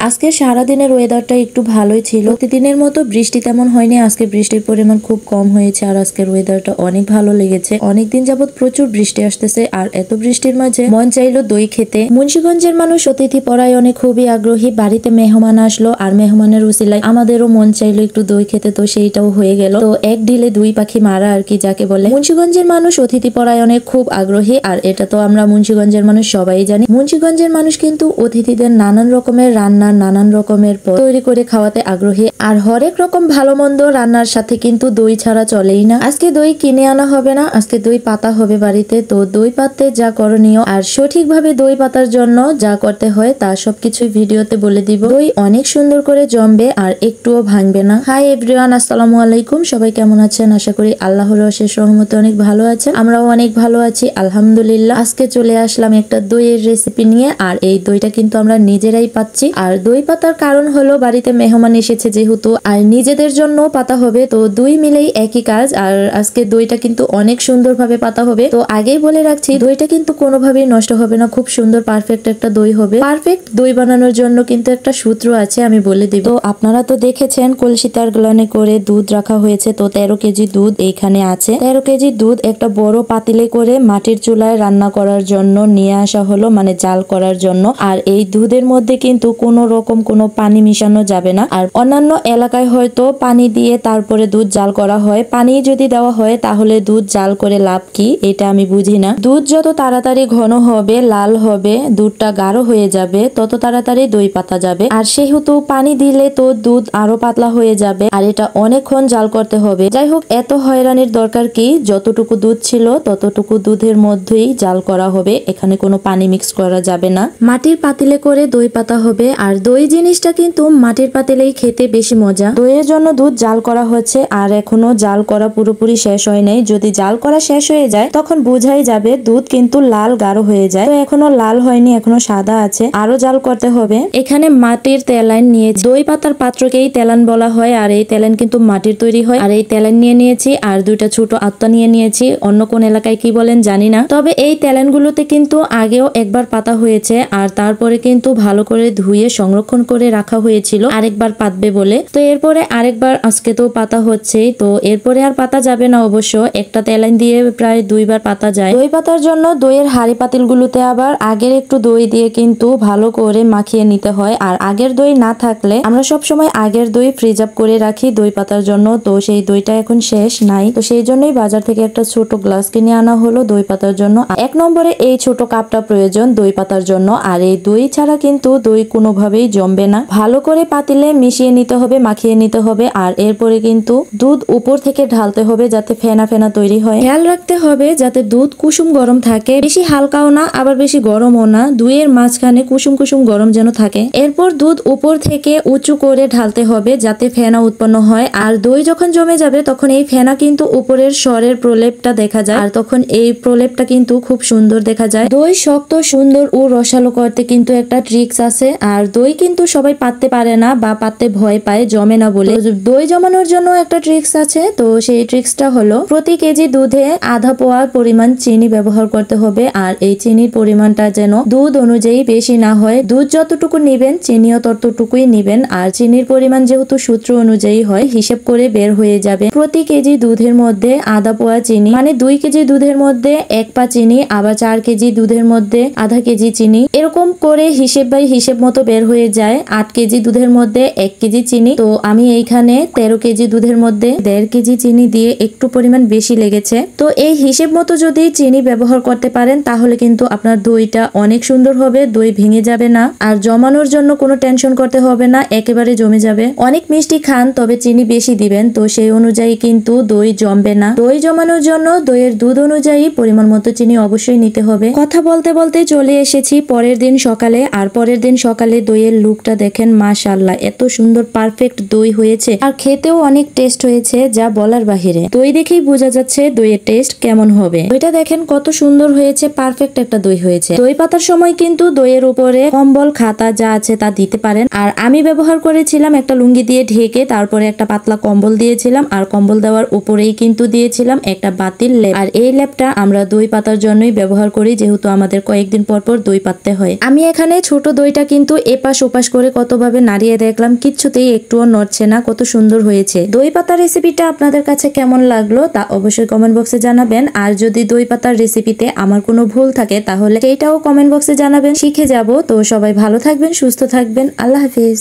আজকে সারাদিনের ওয়েদারটা একটু ভালোই ছিল। প্রতিদিনের মতো বৃষ্টি তেমন হয়নি, আজকে বৃষ্টির পরিমাণ খুব কম হয়েছে। আর আজকের ওয়েদারটা অনেক ভালো লেগেছে। অনেকদিন যাবত প্রচুর বৃষ্টি আসতেছে, আর এত বৃষ্টির মাঝে মন চাইলো দই খেতে। মুন্সিগঞ্জের মানুষ অতিথি পরায়ণে খুবই আগ্রহী। বাড়িতে মেহমান আসলো, আর মেহমানের উসিলায় আমাদেরও মন চাইলো একটু দই খেতে, তো সেইটাও হয়ে গেল। তো এক ঢিলে দুই পাখি মারা আর কি যাকে বলে। মুন্সিগঞ্জের মানুষ অতিথি পরায়ণে খুব আগ্রহী, আর এটা তো আমরা মুন্সিগঞ্জের মানুষ সবাই জানি। মুন্সিগঞ্জের মানুষ কিন্তু অতিথিদের নানান রকমের রান্না, নানান রকমের পদ তৈরি করে খাওয়াতে আগ্রহী। আর হরেক রকম ভালো মন্দ রান্নার সাথে কিন্তু দই ছাড়া চলেই না। আজকে দই কিনে আনা হবে না, আজকে দই পাতা হবে বাড়িতে। তো দই পাততে যা করণীয় আর সঠিকভাবে দই পাতার জন্য যা করতে হয় তা সবকিছুই ভিডিওতে বলে দিব। দই অনেক সুন্দর করে জমবে আর একটুও ভাঙবে না। হাই এভরিওয়ান, আসসালামু আলাইকুম। সবাই কেমন আছেন? আশা করি আল্লাহর অশেষ রহমতে অনেক ভালো আছেন। আমরাও অনেক ভালো আছি আলহামদুলিল্লাহ। আজকে চলে আসলাম একটা দইয়ের রেসিপি নিয়ে। আর এই দইটা কিন্তু আমরা নিজেরাই পাচ্ছি। আর দই পাতার কারণ হলো বাড়িতে মেহমান এসেছে যেহেতু, আর নিজেদের জন্য পাতা হবে, তো দুই মিলেই একই কাজ। আর আজকে দইটা কিন্তু অনেক সুন্দরভাবে পাতা হবে। তো আগেই বলে রাখছি, দইটা কিন্তু কোনোভাবেই নষ্ট হবে না, খুব সুন্দর পারফেক্ট একটা দই হবে। পারফেক্ট দই বানানোর জন্য কিন্তু একটা সূত্র আছে, আমি বলে দিব। তো আপনারা তো দেখেছেন কলসিতার গ্লানে করে দুধ রাখা হয়েছে। তো 13 কেজি দুধ এইখানে আছে। 13 কেজি দুধ একটা বড় পাতিলে করে মাটির চুলায় রান্না করার জন্য নিয়ে আসা হলো, মানে জাল করার জন্য। আর এই দুধের মধ্যে কিন্তু কোনো রকম কোনো পানি মিশানো যাবে না। আর অন্যান্য এলাকায় হয়তো পানি দিয়ে তারপরে দুধ জাল করা হয়। পানি যদি দেওয়া হয় তাহলে দুধ জাল করে লাভ কি, এটা আমি বুঝি না। দুধ যত তাড়াতাড়ি ঘন হবে, লাল হবে, দুধটা গাঢ় হয়ে যাবে, তত তাড়াতাড়ি দই পাতা যাবে। আর সেহেতু পানি দিলে তো দুধ আরো পাতলা হয়ে যাবে, আর এটা অনেকক্ষণ জাল করতে হবে। যাই হোক, এত হয়রানির দরকার কি? যতটুকু দুধ ছিল ততটুকু দুধের মধ্যেই জাল করা হবে, এখানে কোনো পানি মিক্স করা যাবে না। মাটির পাতিলে করে দই পাতা হবে। আর দই জিনিসটা কিন্তু মাটির পাতিলেই খেতে বেশি মজা। দইয়ের জন্য দুধ জাল করা হচ্ছে, আর এখনো জাল করা পুরোপুরি শেষ হয় নাই। যদি জাল করা শেষ হয়ে যায় তখন বোঝাই যাবে দুধ কিন্তু লাল গাঢ় হয়ে যায়। তো এখনো লাল হয়নি, এখনো সাদা আছে, আরো জাল করতে হবে। এখানে মাটির তেলাইন নিয়ে, দই পাতার পাত্রকেই তেলান বলা হয়, আর এই তেলান কিন্তু মাটির তৈরি হয়। আর এই তেলান নিয়ে নিয়েছি, আর দুইটা ছোট আত্মা নিয়ে নিয়েছি। অন্য কোন এলাকায় কি বলেন জানি না, তবে এই তেলানগুলোতে কিন্তু আগেও একবার পাতা হয়েছে, আর তারপরে কিন্তু ভালো করে ধুয়ে সংরক্ষণ করে রাখা হয়েছিল আরেকবার পাতবে বলে। তো এরপরে আরেকবার আজকে তো পাতা হচ্ছেই, তো এরপরে আর পাতা যাবে না অবশ্য। একটা তেলান দিয়ে প্রায় 2বার পাতা যায়। দই পাতার জন্য দইয়ের হাঁড়ি পাতিলগুলোতে আবার আগের একটু দই দিয়ে কিন্তু ভালো করে মাখিয়ে নিতে হয়। আর আগের দই না থাকলে আমরা সব সময় আগের দই ফ্রিজ আপ করে রাখি দই পাতার জন্য। তো সেই দইটা এখন শেষ নাই, তো সেই জন্যই বাজার থেকে একটা ছোট গ্লাস কিনে আনা হলো দই পাতার জন্য। 1 নম্বরে এই ছোট কাপটা প্রয়োজন দই পাতার জন্য। আর এই দই ছাড়া কিন্তু দই কোনোভাবেই জমবে না। ভালো করে পাতিলে মিশিয়ে নিতে হবে, মাখিয়ে নিতে হবে। আর এরপরে কিন্তু দুধ উপর থেকে ঢালতে হবে যাতে ফেনা ফেনা তৈরি হয়। খেয়াল রাখতে হবে যাতে দুধ কুসুম গরম থাকে, বেশি হালকাও না আবার বেশি গরমও না, দুইয়ের মাঝখানে কুসুম কুসুম গরম যেন থাকে। এরপর দুধ উপর থেকে উঁচু করে ঢালতে হবে যাতে ফেনা উৎপন্ন হয়। আর দই যখন জমে যাবে তখন এই ফেনা কিন্তু উপরের স্বরের প্রলেপটা দেখা যায়, আর তখন এই প্রলেপটা কিন্তু খুব সুন্দর দেখা যায়। দই শক্ত, সুন্দর ও রসালো করতে কিন্তু একটা ট্রিক্স আছে। আর দই কিন্তু সবাই পাততে পারে না বা পাততে ভয় পায়, জমে না বলে। দই জমানোর জন্য একটা ট্রিক্স আছে। তো সেই ট্রিক্সটা হলো প্রতি কেজি দুধে আধা পোয়া পরিমাণ চিনি ব্যবহার করতে হবে। আর এই চিনির পরিমাণটা যেন দুধ অনুযায়ী বেশি না হয়। দুধ যতটুকু নিবেন চিনিও ততটুকুই নিবেন। আর চিনির পরিমাণ যেহেতু সূত্র অনুযায়ী হয়, হিসেব করে বের হয়ে যাবে। প্রতি কেজি দুধের মধ্যে আধা পোয়া চিনি, মানে 2 কেজি দুধের মধ্যে 1 পা চিনি, আবার 4 কেজি দুধের মধ্যে আধা কেজি চিনি, এরকম করে হিসেব বাই হিসেব মতো বের হয়ে যায়। 8 কেজি দুধের মধ্যে 1 কেজি চিনি। তো আমি এইখানে 13 কেজি দুধের মধ্যে 1.5 কেজি চিনি দিয়ে একটু পরিমাণ বেশি লেগেছে। তো এই হিসেব মতো যদি চিনি ব্যবহার করতে পারেন তাহলে কিন্তু আপনার দইটা অনেক সুন্দর হবে, দই ভেঙে যাবে না। আর জমানোর জন্য কোনো টেনশন করতে হবে না, একেবারে জমে যাবে। অনেক মিষ্টি খান তবে চিনি বেশি দিবেন, তো সেই অনুযায়ী কিন্তু দই জমবে না। দই জমানোর জন্য দইয়ের দুধ অনুযায়ী পরিমাণ মতো চিনি অবশ্যই নিতে হবে। কথা বলতে বলতে চলে এসেছি পরের দিন সকালে। আর পরের দিন সকালে দইয়ের লুকটা দেখেন, মাশাআল্লাহ এত সুন্দর পারফেক্ট দই হয়েছে, আর খেতেও অনেক টেস্ট হয়েছে যা বলার বাহিরে। দই দেখেই বোঝা যাচ্ছে দইয়ের টেস্ট কেমন হবে। দইটা দেখেন কত সুন্দর হয়েছে, পারফেক্ট একটা দই হয়েছে। দই পাতার সময় কিন্তু দইয়ের উপরে কম্বল খাতা যা আছে তা দিতে পারেন। আর আমি ব্যবহার করেছিলাম একটা লুঙ্গি দিয়ে ঢেকে, তারপরে একটা পাতলা কম্বল দিয়েছিলাম, আর কম্বল দেওয়ার উপরেই কিন্তু দিয়েছিলাম একটা বাতিল লেপ। আর এই লেপটা আমরা দই পাতার জন্যই ব্যবহার করি, যেহেতু আমাদের কয়েকদিন পর পর দই পাততে হয়। আমি এখানে ছোট দইটা কিন্তু এপাশ এপাশ ওপাশ করে কতভাবে নাড়িয়ে দেখলাম, কিচ্ছুতেই একটুও নড়ছে না। কত সুন্দর হয়েছে। দই পাতা রেসিপিটা আপনাদের কাছে কেমন লাগলো তা অবশ্যই কমেন্ট বক্সে জানাবেন। আর যদি দই পাতার রেসিপিতে আমার কোনো ভুল থাকে তাহলে সেইটাও কমেন্ট বক্সে জানাবেন, শিখে যাব। তো সবাই ভালো থাকবেন, সুস্থ থাকবেন। আল্লাহ হাফিজ।